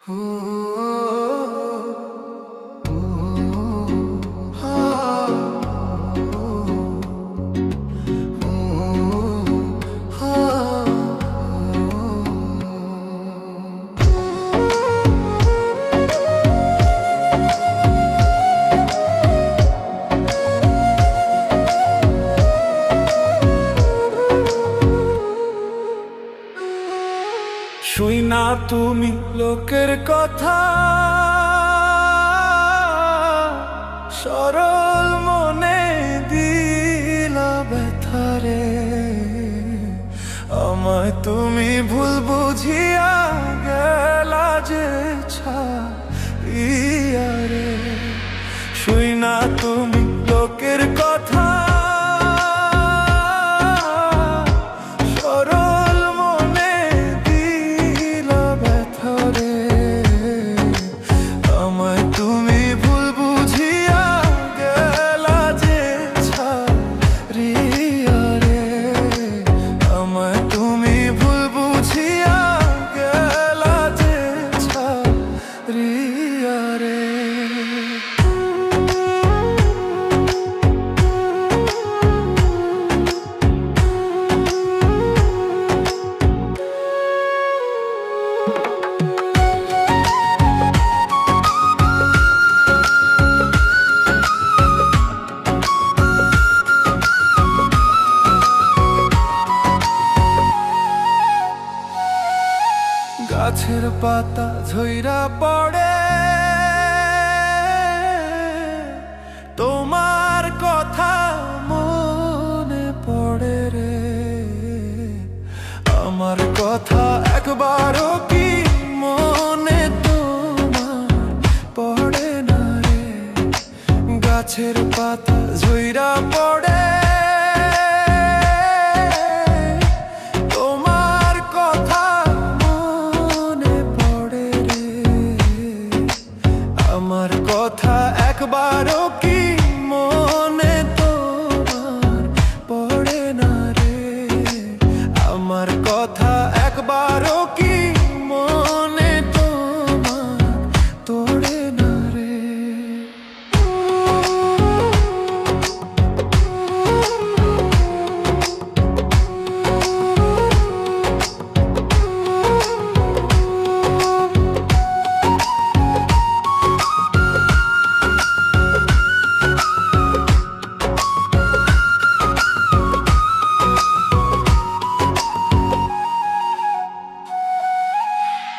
শুই না তুমি লোকের কথা, সরল মনে দিলা ব্যথারে। আমায় তুমি ভুল বুঝিয়া গেলা যে ছাইয়ারে। শুই না তুমি লোকের কথা, গাছের পাতা ঝইরা পড়ে তোমার কথা মনে পড়ে রে। আমার কথা একবারও কি মনে তোমার পড়ে না রে। গাছের পাতা ঝইরা পড়ে আমার কথা একবারও কি মনে তোমার পড়ে না রে। আমার কথা একবারও কি মনে তোমার তোড়ে না রে।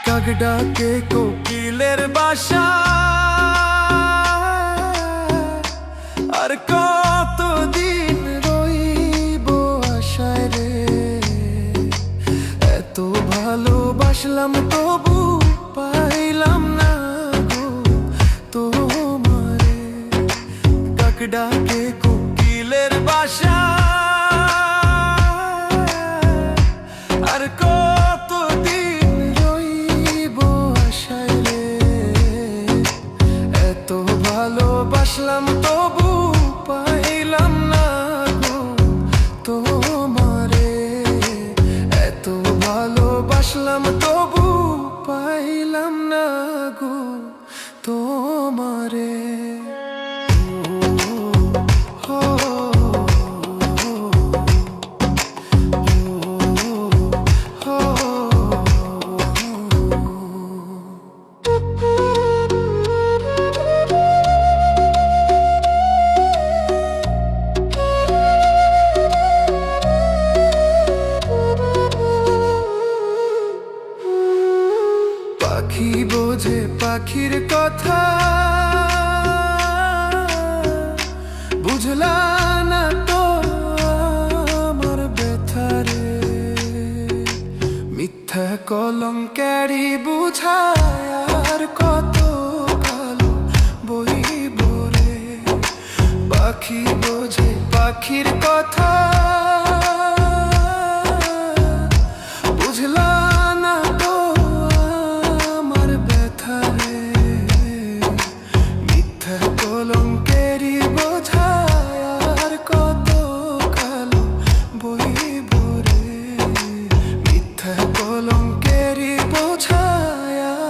কাক ডাকে কোকিলের বাসা, আর কতদিন রইব আশায় রে। এত ভালোবাসলাম তবু পাইলাম না গো তোমারে। কাক ডাকে কোকিলের বাসা, আর কতদিন রইব আশায় রে। এত ভালোবাসলাম তবু পাইলাম না গো তোমারে। এত ভালোবাসলাম তবু পাইলাম না গো তোমারে। পাখি বোঝে পাখির কথা, বুঝলা না তো আমার ব্যথারে। মিথ্যা কলঙ্কেরই বুঝায় আর কত কালো বইব রে। পাখি বোঝে পাখির কথা।